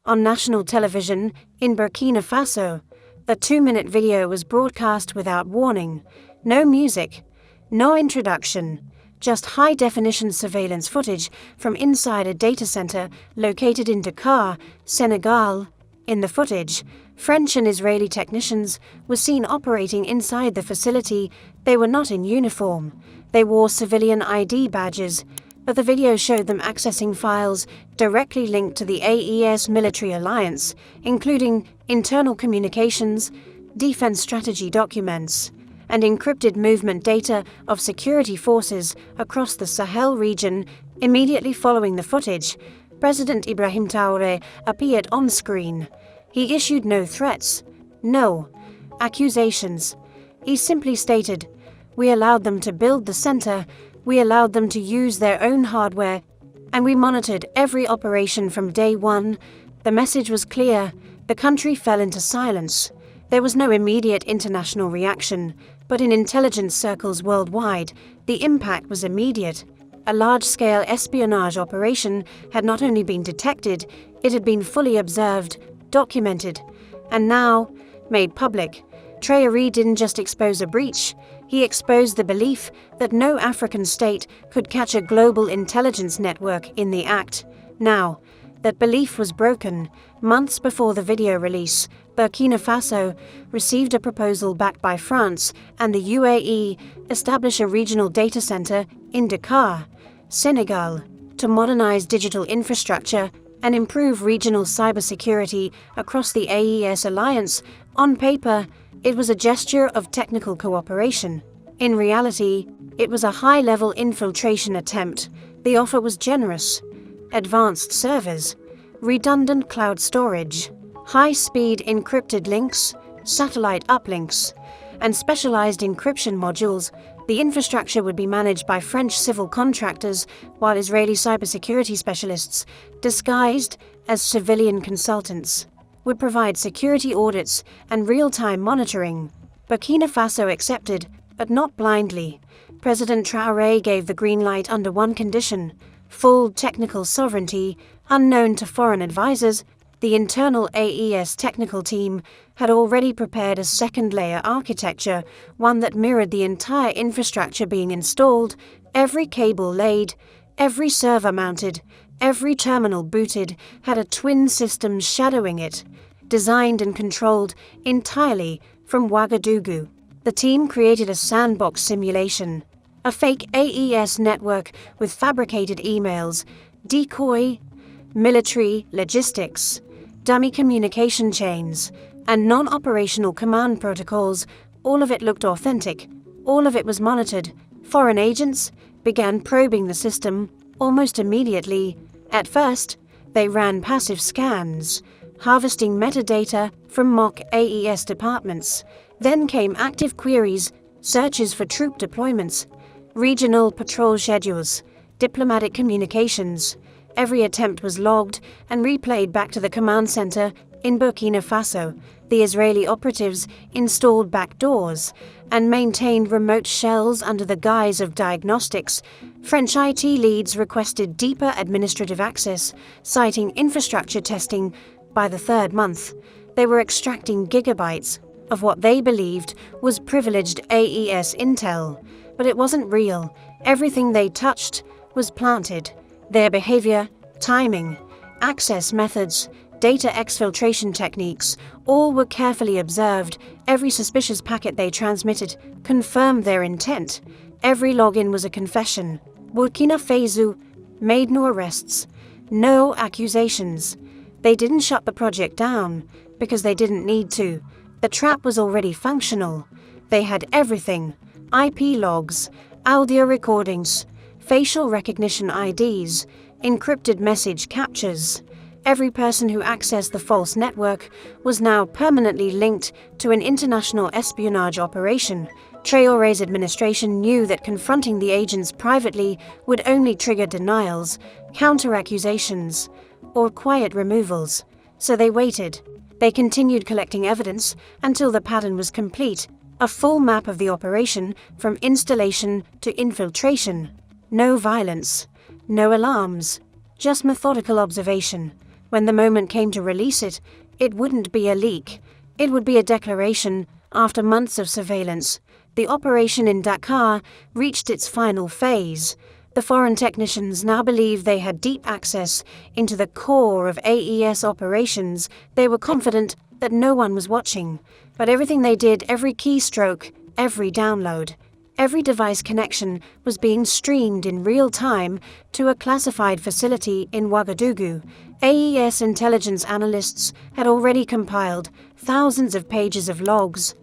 On national television in Burkina Faso, the 2-minute video was broadcast without warning. No music, no introduction, just high-definition surveillance footage from inside a data center located in Dakar, Senegal. In the footage, French and Israeli technicians were seen operating inside the facility. They were not in uniform. They wore civilian ID badges, but the video showed them accessing files directly linked to the AES military alliance, including internal communications, defense strategy documents, and encrypted movement data of security forces across the Sahel region. Immediately following the footage, President Ibrahim Traoré appeared on screen. He issued no threats, no accusations. He simply stated, "We allowed them to build the center, we allowed them to use their own hardware, and we monitored every operation from day one." The message was clear. The country fell into silence. There was no immediate international reaction, but in intelligence circles worldwide, the impact was immediate. A large-scale espionage operation had not only been detected, it had been fully observed, documented, and now made public. Traoré didn't just expose a breach, he exposed the belief that no African state could catch a global intelligence network in the act. Now, that belief was broken. Months before the video release, Burkina Faso received a proposal backed by France and the UAE establish a regional data center in Dakar, Senegal, to modernize digital infrastructure and improve regional cybersecurity across the AES alliance. On paper, it was a gesture of technical cooperation. In reality, it was a high-level infiltration attempt. The offer was generous: advanced servers, redundant cloud storage, high-speed encrypted links, satellite uplinks, and specialized encryption modules. The infrastructure would be managed by French civil contractors, while Israeli cybersecurity specialists, disguised as civilian consultants, would provide security audits and real-time monitoring. Burkina Faso accepted, but not blindly. President Traoré gave the green light under one condition: full technical sovereignty, unknown to foreign advisors. The internal AES technical team had already prepared a second-layer architecture, one that mirrored the entire infrastructure being installed, every cable laid, every server mounted, every terminal booted, had a twin system shadowing it, designed and controlled entirely from Ouagadougou. The team created a sandbox simulation, a fake AES network with fabricated emails, decoy, military logistics, dummy communication chains, and non-operational command protocols. All of it looked authentic. All of it was monitored. Foreign agents began probing the system almost immediately. At first, they ran passive scans, harvesting metadata from mock AES departments. Then came active queries, searches for troop deployments, regional patrol schedules, diplomatic communications. Every attempt was logged and replayed back to the command center in Burkina Faso. The Israeli operatives installed backdoors and maintained remote shells under the guise of diagnostics. French IT leads requested deeper administrative access, citing infrastructure testing. By the third month, they were extracting gigabytes of what they believed was privileged AES intel. But it wasn't real. Everything they touched was planted. Their behavior, timing, access methods, data exfiltration techniques, all were carefully observed. Every suspicious packet they transmitted confirmed their intent. Every login was a confession. Burkina Faso made no arrests, no accusations. They didn't shut the project down because they didn't need to. The trap was already functional. They had everything: IP logs, audio recordings, facial recognition IDs, encrypted message captures. Every person who accessed the false network was now permanently linked to an international espionage operation. Traoré's administration knew that confronting the agents privately would only trigger denials, counter-accusations, or quiet removals. So they waited. They continued collecting evidence until the pattern was complete, a full map of the operation from installation to infiltration. No violence, no alarms, just methodical observation. When the moment came to release it, it wouldn't be a leak. It would be a declaration. After months of surveillance, the operation in Dakar reached its final phase. The foreign technicians now believed they had deep access into the core of AES operations. They were confident that no one was watching, but everything they did, every keystroke, every download, every device connection was being streamed in real time to a classified facility in Ouagadougou. AES intelligence analysts had already compiled thousands of pages of logs,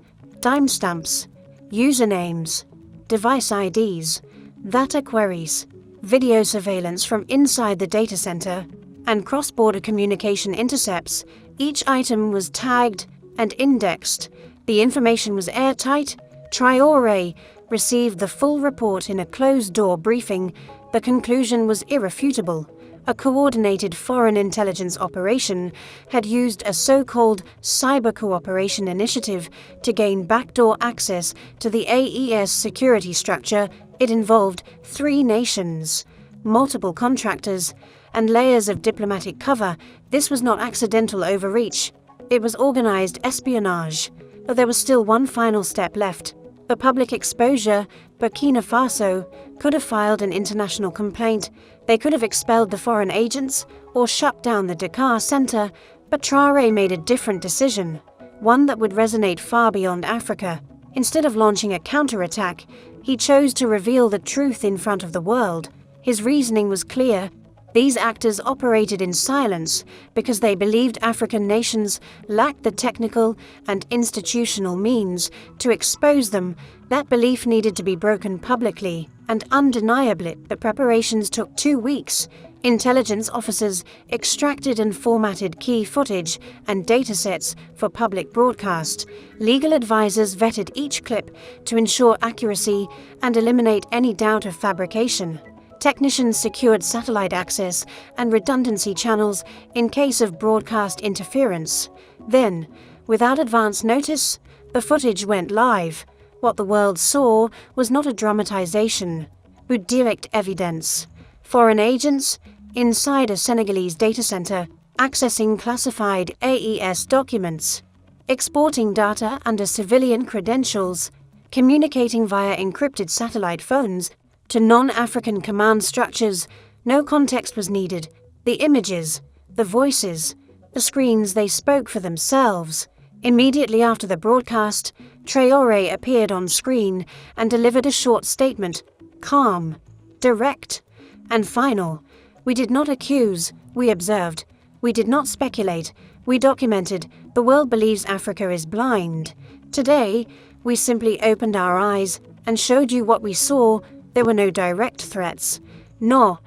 timestamps, usernames, device IDs, data queries, video surveillance from inside the data center, and cross-border communication intercepts. Each item was tagged and indexed. The information was airtight. Traoré received the full report in a closed-door briefing. The conclusion was irrefutable. A coordinated foreign intelligence operation had used a so-called cyber cooperation initiative to gain backdoor access to the AES security structure. It involved 3 nations, multiple contractors, and layers of diplomatic cover. This was not accidental overreach. It was organized espionage. But there was still one final step left. The public exposure. Burkina Faso could have filed an international complaint. They could have expelled the foreign agents or shut down the Dakar center, but Traoré made a different decision, one that would resonate far beyond Africa. Instead of launching a counterattack, he chose to reveal the truth in front of the world. His reasoning was clear. These actors operated in silence because they believed African nations lacked the technical and institutional means to expose them. That belief needed to be broken publicly and undeniably. The preparations took 2 weeks. Intelligence officers extracted and formatted key footage and datasets for public broadcast. Legal advisors vetted each clip to ensure accuracy and eliminate any doubt of fabrication. Technicians secured satellite access and redundancy channels in case of broadcast interference. Then, without advance notice, the footage went live. What the world saw was not a dramatization, but direct evidence. Foreign agents inside a Senegalese data center, accessing classified AES documents, exporting data under civilian credentials, communicating via encrypted satellite phones to non-African command structures. No context was needed. The images, the voices, the screens, they spoke for themselves. Immediately after the broadcast, Traoré appeared on screen and delivered a short statement, calm, direct, and final. We did not accuse, we observed. We did not speculate, we documented. The world believes Africa is blind. Today, we simply opened our eyes and showed you what we saw. There were no direct threats, no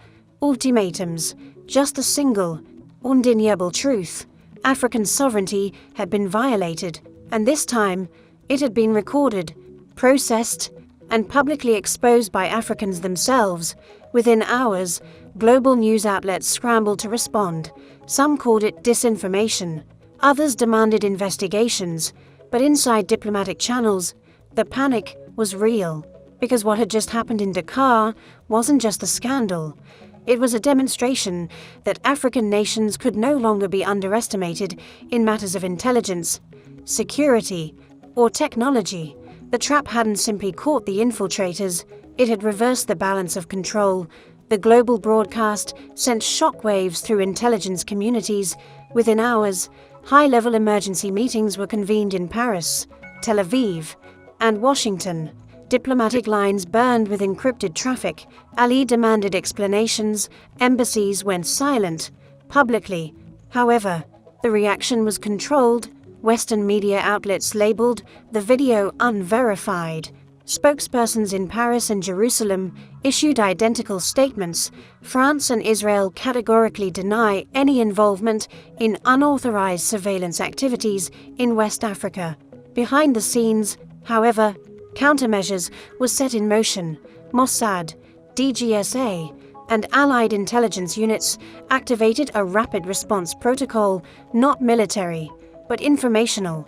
ultimatums, just the single, undeniable truth. African sovereignty had been violated, and this time it had been recorded, processed, and publicly exposed by Africans themselves. Within hours, global news outlets scrambled to respond. Some called it disinformation, others demanded investigations, but inside diplomatic channels, the panic was real. Because what had just happened in Dakar wasn't just a scandal. It was a demonstration that African nations could no longer be underestimated in matters of intelligence, security, or technology. The trap hadn't simply caught the infiltrators, it had reversed the balance of control. The global broadcast sent shockwaves through intelligence communities. Within hours, high-level emergency meetings were convened in Paris, Tel Aviv, and Washington. Diplomatic lines burned with encrypted traffic. Ali demanded explanations. Embassies went silent, publicly. However, the reaction was controlled. Western media outlets labeled the video unverified. Spokespersons in Paris and Jerusalem issued identical statements. France and Israel categorically deny any involvement in unauthorized surveillance activities in West Africa. Behind the scenes, however, countermeasures were set in motion. Mossad, DGSA, and allied intelligence units activated a rapid response protocol, not military, but informational.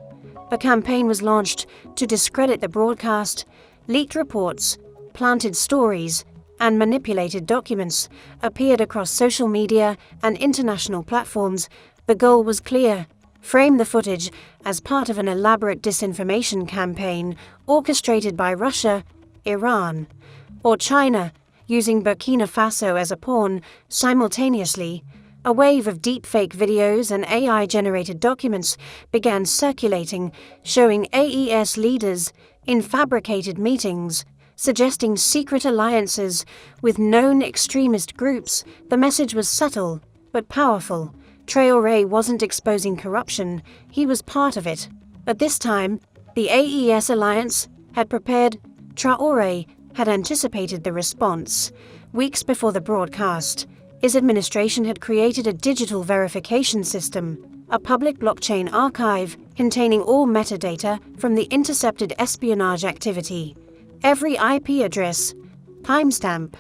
The campaign was launched to discredit the broadcast. Leaked reports, planted stories, and manipulated documents appeared across social media and international platforms. The goal was clear: frame the footage as part of an elaborate disinformation campaign orchestrated by Russia, Iran, or China, using Burkina Faso as a pawn. Simultaneously, a wave of deepfake videos and AI-generated documents began circulating, showing AES leaders in fabricated meetings, suggesting secret alliances with known extremist groups. The message was subtle but powerful. Traoré wasn't exposing corruption, he was part of it. At this time, the AES alliance had prepared. Traoré had anticipated the response. Weeks before the broadcast, his administration had created a digital verification system, a public blockchain archive containing all metadata from the intercepted espionage activity. Every IP address, timestamp,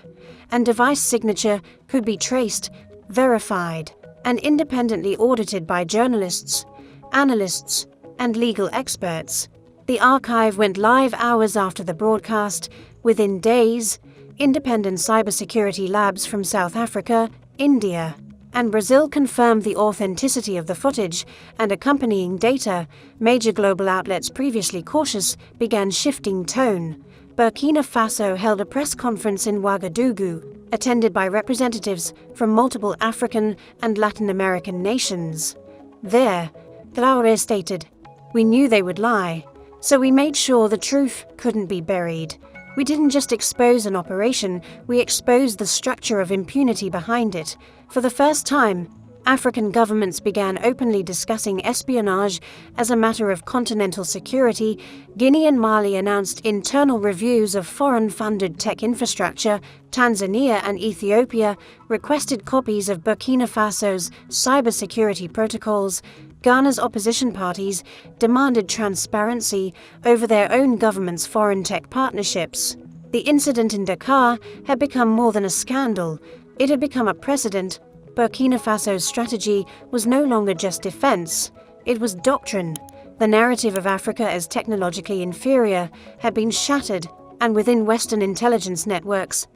and device signature could be traced, verified, and independently audited by journalists, analysts, and legal experts. The archive went live hours after the broadcast. Within days, independent cybersecurity labs from South Africa, India, and Brazil confirmed the authenticity of the footage and accompanying data. Major global outlets, previously cautious, began shifting tone. Burkina Faso held a press conference in Ouagadougou, attended by representatives from multiple African and Latin American nations. There, Traoré stated, "We knew they would lie, so we made sure the truth couldn't be buried. We didn't just expose an operation, we exposed the structure of impunity behind it." For the first time, African governments began openly discussing espionage as a matter of continental security. Guinea and Mali announced internal reviews of foreign-funded tech infrastructure. Tanzania and Ethiopia requested copies of Burkina Faso's cybersecurity protocols. Ghana's opposition parties demanded transparency over their own government's foreign tech partnerships. The incident in Dakar had become more than a scandal. It had become a precedent. Burkina Faso's strategy was no longer just defense, it was doctrine. The narrative of Africa as technologically inferior had been shattered, and within Western intelligence networks,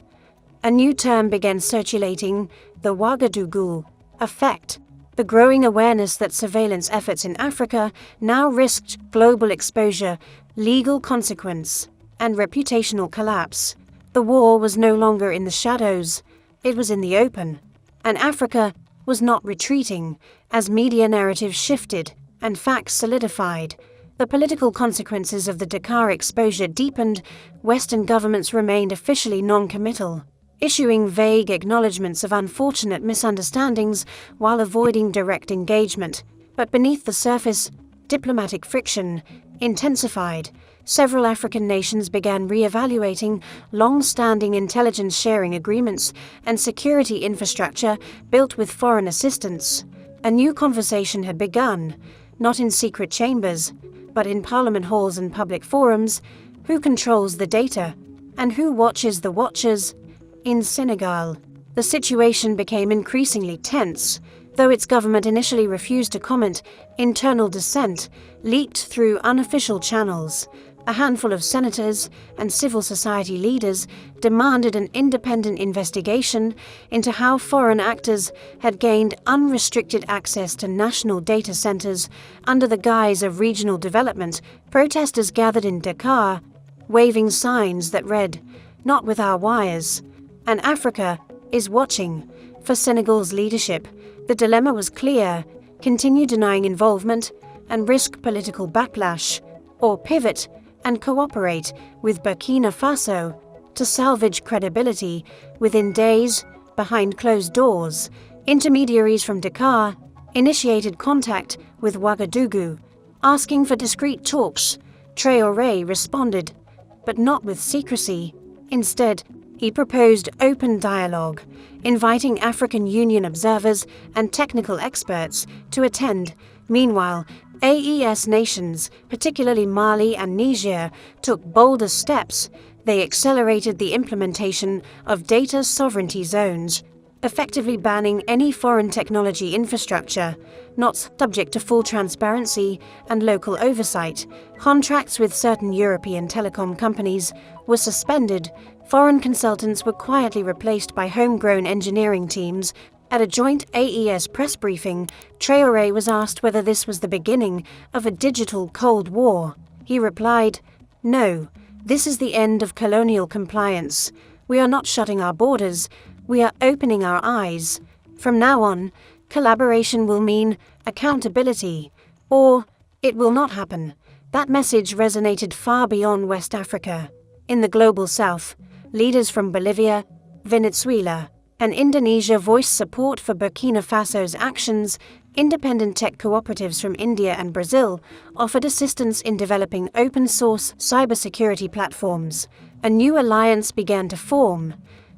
a new term began circulating: the Ouagadougou effect. The growing awareness that surveillance efforts in Africa now risked global exposure, legal consequence, and reputational collapse. The war was no longer in the shadows, it was in the open. And Africa was not retreating. As media narratives shifted and facts solidified, the political consequences of the Dakar exposure deepened. Western governments remained officially non-committal, issuing vague acknowledgements of unfortunate misunderstandings while avoiding direct engagement. But beneath the surface, diplomatic friction intensified. Several African nations began re-evaluating long-standing intelligence sharing agreements and security infrastructure built with foreign assistance. A new conversation had begun, not in secret chambers, but in parliament halls and public forums. Who controls the data, and who watches the watchers? In Senegal, the situation became increasingly tense. Though its government initially refused to comment, internal dissent leaked through unofficial channels. A handful of senators and civil society leaders demanded an independent investigation into how foreign actors had gained unrestricted access to national data centers under the guise of regional development. Protesters gathered in Dakar, waving signs that read, "Not with our wires," and "Africa is watching." For Senegal's leadership, the dilemma was clear: continue denying involvement and risk political backlash, or pivot and cooperate with Burkina Faso to salvage credibility. Within days, behind closed doors, intermediaries from Dakar initiated contact with Ouagadougou, asking for discreet talks. Traoré responded, but not with secrecy. Instead, he proposed open dialogue, inviting African Union observers and technical experts to attend. Meanwhile, AES nations, particularly Mali and Niger, took bolder steps. They accelerated the implementation of data sovereignty zones, effectively banning any foreign technology infrastructure not subject to full transparency and local oversight. Contracts with certain European telecom companies were suspended. Foreign consultants were quietly replaced by homegrown engineering teams. At a joint AES press briefing, Traoré was asked whether this was the beginning of a digital Cold War. He replied, "No, this is the end of colonial compliance. We are not shutting our borders, we are opening our eyes. From now on, collaboration will mean accountability, or it will not happen." That message resonated far beyond West Africa. In the global south, leaders from Bolivia, Venezuela, and Indonesia voiced support for Burkina Faso's actions. Independent tech cooperatives from India and Brazil offered assistance in developing open-source cybersecurity platforms. A new alliance began to form,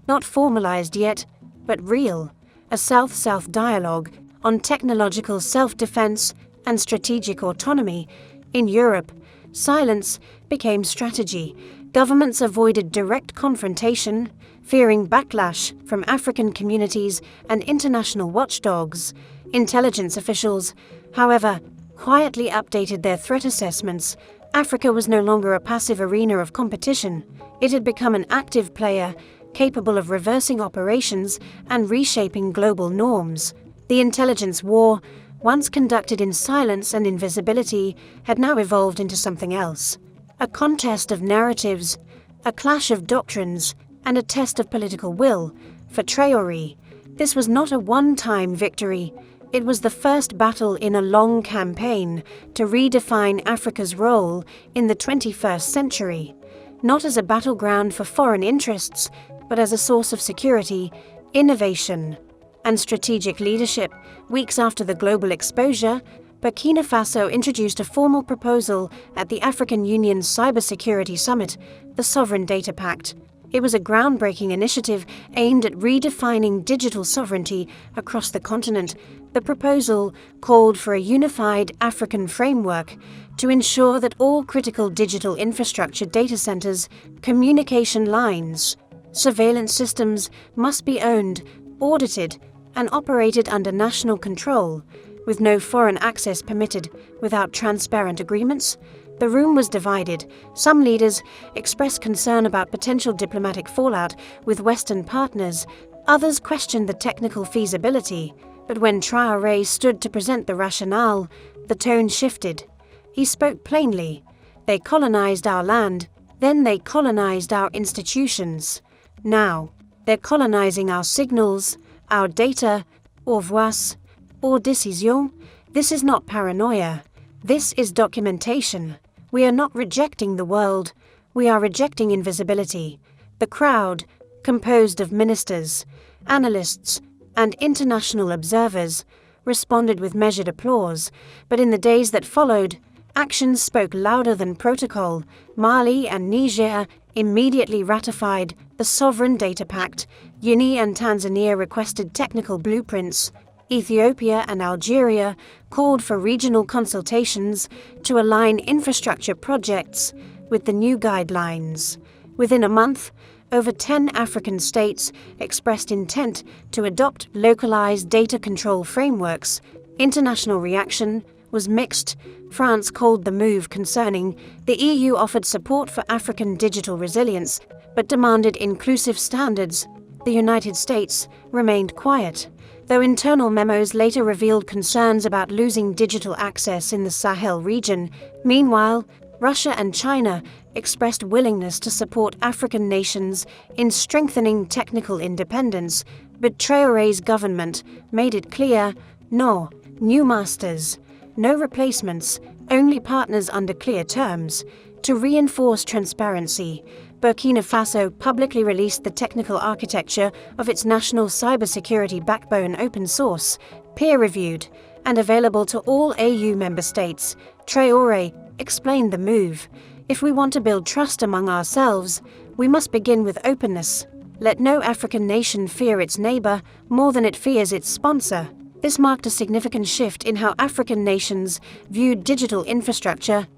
not formalized yet, but real, a South-South dialogue on technological self-defense and strategic autonomy. In Europe, silence became strategy. Governments avoided direct confrontation, fearing backlash from African communities and international watchdogs. Intelligence officials, however, quietly updated their threat assessments. Africa was no longer a passive arena of competition. It had become an active player, capable of reversing operations and reshaping global norms. The intelligence war, once conducted in silence and invisibility, had now evolved into something else. A contest of narratives, a clash of doctrines, and a test of political will. For Traoré, this was not a one-time victory. It was the first battle in a long campaign to redefine Africa's role in the 21st century, not as a battleground for foreign interests, but as a source of security, innovation, and strategic leadership. Weeks after the global exposure, Burkina Faso introduced a formal proposal at the African Union's Cybersecurity Summit, the Sovereign Data Pact. It was a groundbreaking initiative aimed at redefining digital sovereignty across the continent. The proposal called for a unified African framework to ensure that all critical digital infrastructure data centers, communication lines, surveillance systems must be owned, audited, and operated under national control, with no foreign access permitted without transparent agreements. The room was divided. Some leaders expressed concern about potential diplomatic fallout with Western partners. Others questioned the technical feasibility. But when Traoré stood to present the rationale, the tone shifted. He spoke plainly. They colonized our land, then they colonized our institutions. Now, they're colonizing our signals, our data, or voix, or décision. This is not paranoia. This is documentation. We are not rejecting the world. We are rejecting invisibility. The crowd, composed of ministers, analysts, and international observers, responded with measured applause. But in the days that followed, actions spoke louder than protocol. Mali and Niger immediately ratified the Sovereign Data Pact. Guinea and Tanzania requested technical blueprints. Ethiopia and Algeria called for regional consultations to align infrastructure projects with the new guidelines. Within a month, over 10 African states expressed intent to adopt localized data control frameworks. International reaction was mixed. France called the move concerning. The EU offered support for African digital resilience, but demanded inclusive standards. The United States remained quiet, though internal memos later revealed concerns about losing digital access in the Sahel region. Meanwhile, Russia and China expressed willingness to support African nations in strengthening technical independence, but Traoré's government made it clear: no new masters, no replacements, only partners under clear terms. To reinforce transparency, Burkina Faso publicly released the technical architecture of its national cybersecurity backbone, open source, peer-reviewed, and available to all AU member states. Traoré explained the move. If we want to build trust among ourselves, we must begin with openness. Let no African nation fear its neighbor more than it fears its sponsor. This marked a significant shift in how African nations viewed digital infrastructure.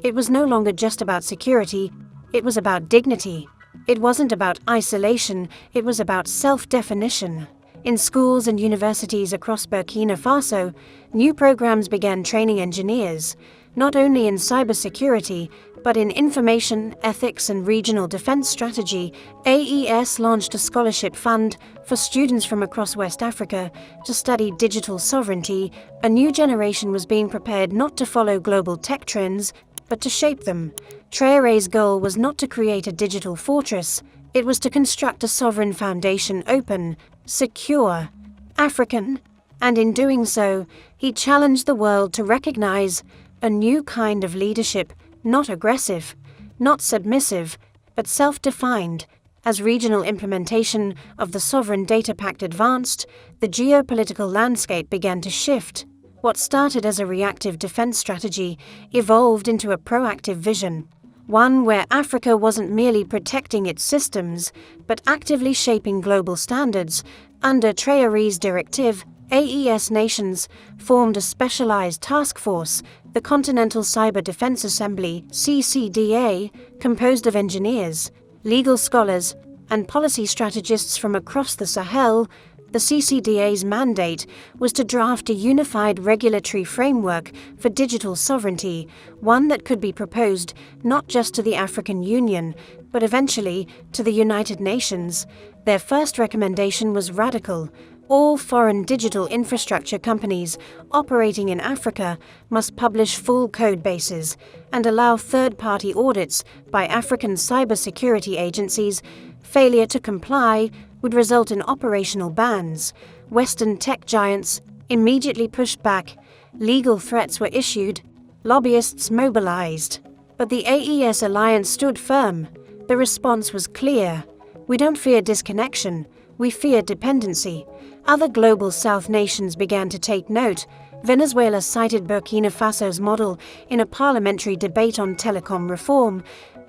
It was no longer just about security, it was about dignity. It wasn't about isolation, it was about self-definition. In schools and universities across Burkina Faso, new programs began training engineers, not only in cybersecurity, but in information, ethics, and regional defense strategy. AES launched a scholarship fund for students from across West Africa to study digital sovereignty. A new generation was being prepared not to follow global tech trends, but to shape them. Traoré's goal was not to create a digital fortress, it was to construct a sovereign foundation, open, secure, African, and in doing so, he challenged the world to recognize a new kind of leadership, not aggressive, not submissive, but self-defined. As regional implementation of the Sovereign Data Pact advanced, the geopolitical landscape began to shift. What started as a reactive defense strategy evolved into a proactive vision, one where Africa wasn't merely protecting its systems, but actively shaping global standards. Under Traoré's directive, AES nations formed a specialized task force, the Continental Cyber Defense Assembly (CCDA), composed of engineers, legal scholars, and policy strategists from across the Sahel. The CCDA's mandate was to draft a unified regulatory framework for digital sovereignty, one that could be proposed not just to the African Union, but eventually to the United Nations. Their first recommendation was radical. All foreign digital infrastructure companies operating in Africa must publish full code bases and allow third-party audits by African cybersecurity agencies. Failure to comply would result in operational bans. Western tech giants immediately pushed back. Legal threats were issued. Lobbyists mobilized. But the AES alliance stood firm. The response was clear. We don't fear disconnection. We fear dependency. Other global South nations began to take note. Venezuela cited Burkina Faso's model in a parliamentary debate on telecom reform.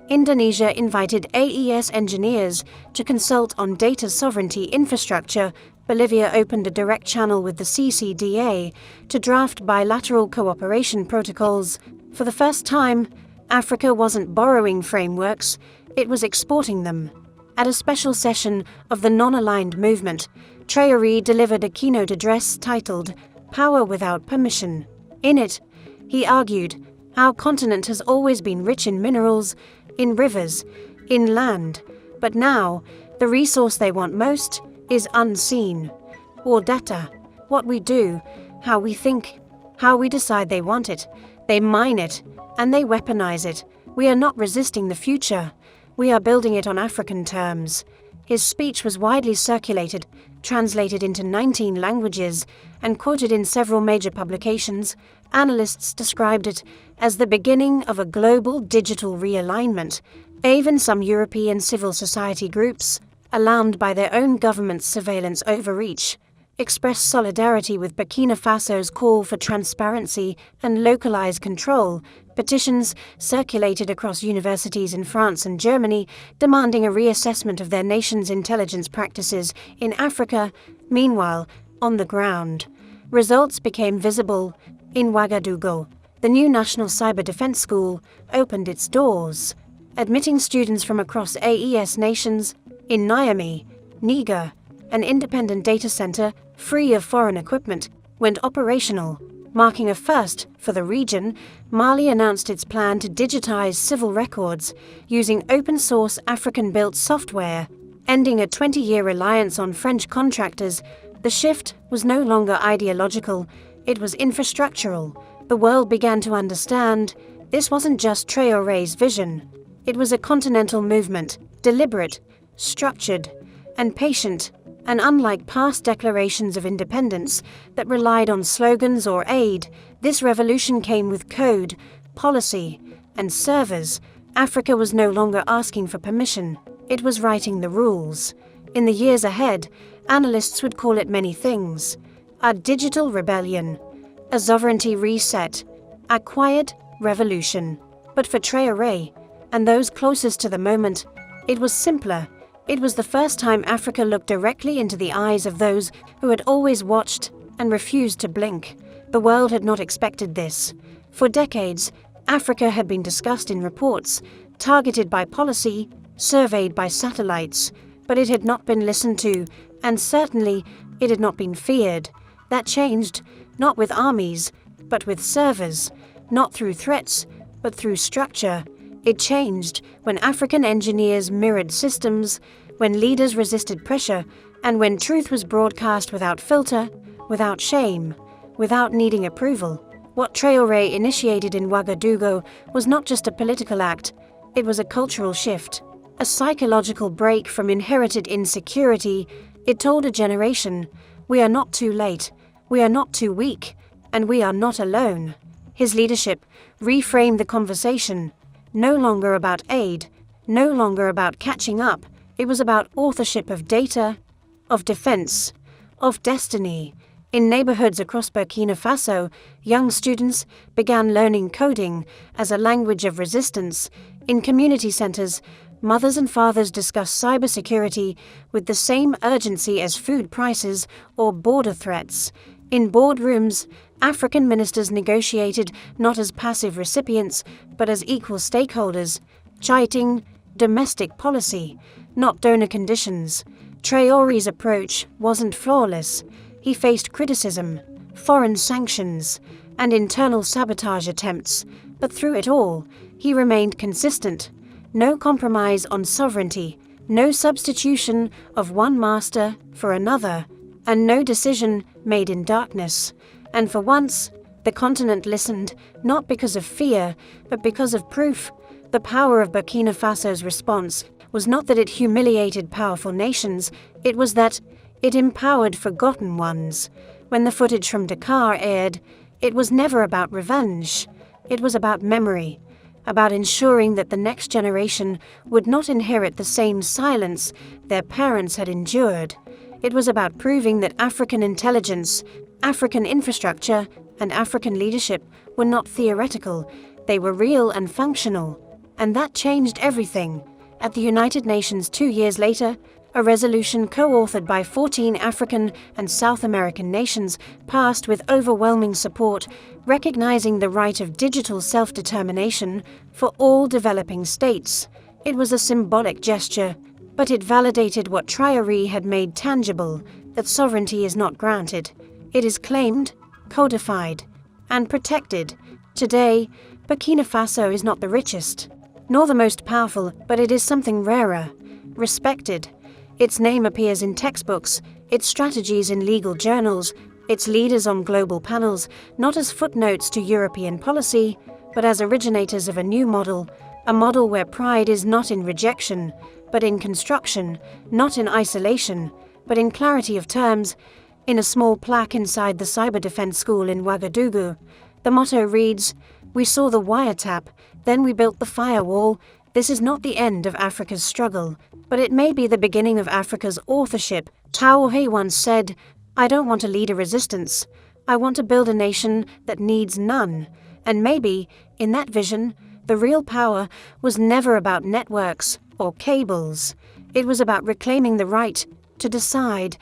Indonesia invited AES engineers to consult on data sovereignty infrastructure. Bolivia opened a direct channel with the CCDA to draft bilateral cooperation protocols. For the first time, Africa wasn't borrowing frameworks, it was exporting them. At a special session of the Non-Aligned Movement, Traoré delivered a keynote address titled Power Without Permission. In it, he argued, our continent has always been rich in minerals, in rivers, in land, but now, the resource they want most is unseen. Or data, what we do, how we think, how we decide they want it. They mine it, and they weaponize it. We are not resisting the future. We are building it on African terms. His speech was widely circulated, translated into 19 languages, and quoted in several major publications. Analysts described it as the beginning of a global digital realignment. Even some European civil society groups, alarmed by their own government's surveillance overreach, expressed solidarity with Burkina Faso's call for transparency and localized control. Petitions circulated across universities in France and Germany, demanding a reassessment of their nation's intelligence practices in Africa. Meanwhile, on the ground, results became visible. In Ouagadougou, the new National Cyber Defense School opened its doors, admitting students from across AES nations. In Niamey, Niger, an independent data center, free of foreign equipment, went operational, marking a first for the region. Mali announced its plan to digitize civil records using open-source African-built software, ending a 20-year reliance on French contractors. The shift was no longer ideological, it was infrastructural. The world began to understand this wasn't just Traoré's vision. It was a continental movement, deliberate, structured, and patient, and unlike past declarations of independence that relied on slogans or aid, this revolution came with code, policy, and servers. Africa was no longer asking for permission, it was writing the rules. In the years ahead, analysts would call it many things: a digital rebellion, a sovereignty reset, a quiet revolution. But for Traoré, and those closest to the moment, it was simpler. It was the first time Africa looked directly into the eyes of those who had always watched and refused to blink. The world had not expected this. For decades, Africa had been discussed in reports, targeted by policy, surveyed by satellites, but it had not been listened to, and certainly it had not been feared. That changed, not with armies, but with servers. not through threats, but through structure. It changed when African engineers mirrored systems, when leaders resisted pressure, and when truth was broadcast without filter, without shame, without needing approval. What Traoré initiated in Ouagadougou was not just a political act, it was a cultural shift, a psychological break from inherited insecurity. It told a generation, we are not too late, we are not too weak, and we are not alone. His leadership reframed the conversation, no longer about aid, no longer about catching up. It was about authorship of data, of defense, of destiny. In neighborhoods across Burkina Faso, young students began learning coding as a language of resistance. In community centers, mothers and fathers discussed cybersecurity with the same urgency as food prices or border threats. In boardrooms, African ministers negotiated not as passive recipients, but as equal stakeholders, citing domestic policy, not donor conditions. Traoré's approach wasn't flawless. He faced criticism, foreign sanctions, and internal sabotage attempts, but through it all, he remained consistent. No compromise on sovereignty, no substitution of one master for another, and no decision made in darkness. And for once, the continent listened, not because of fear, but because of proof. The power of Burkina Faso's response was not that it humiliated powerful nations, it was that it empowered forgotten ones. When the footage from Dakar aired, it was never about revenge. It was about memory, about ensuring that the next generation would not inherit the same silence their parents had endured. It was about proving that African intelligence, African infrastructure, and African leadership were not theoretical, they were real and functional. And that changed everything. At the United Nations 2 years later, a resolution co-authored by 14 African and South American nations passed with overwhelming support, recognizing the right of digital self-determination for all developing states. It was a symbolic gesture, but it validated what Traoré had made tangible, that sovereignty is not granted. It is claimed, codified, and protected. Today, Burkina Faso is not the richest, nor the most powerful, but it is something rarer, respected. Its name appears in textbooks, its strategies in legal journals, its leaders on global panels, not as footnotes to European policy, but as originators of a new model, a model where pride is not in rejection, but in construction, not in isolation, but in clarity of terms. In a small plaque inside the cyber defense school in Ouagadougou, the motto reads, "We saw the wiretap, then we built the firewall. This is not the end of Africa's struggle, but it may be the beginning of Africa's authorship." Traoré once said, "I don't want to lead a resistance. I want to build a nation that needs none." And maybe, in that vision, the real power was never about networks or cables. It was about reclaiming the right to decide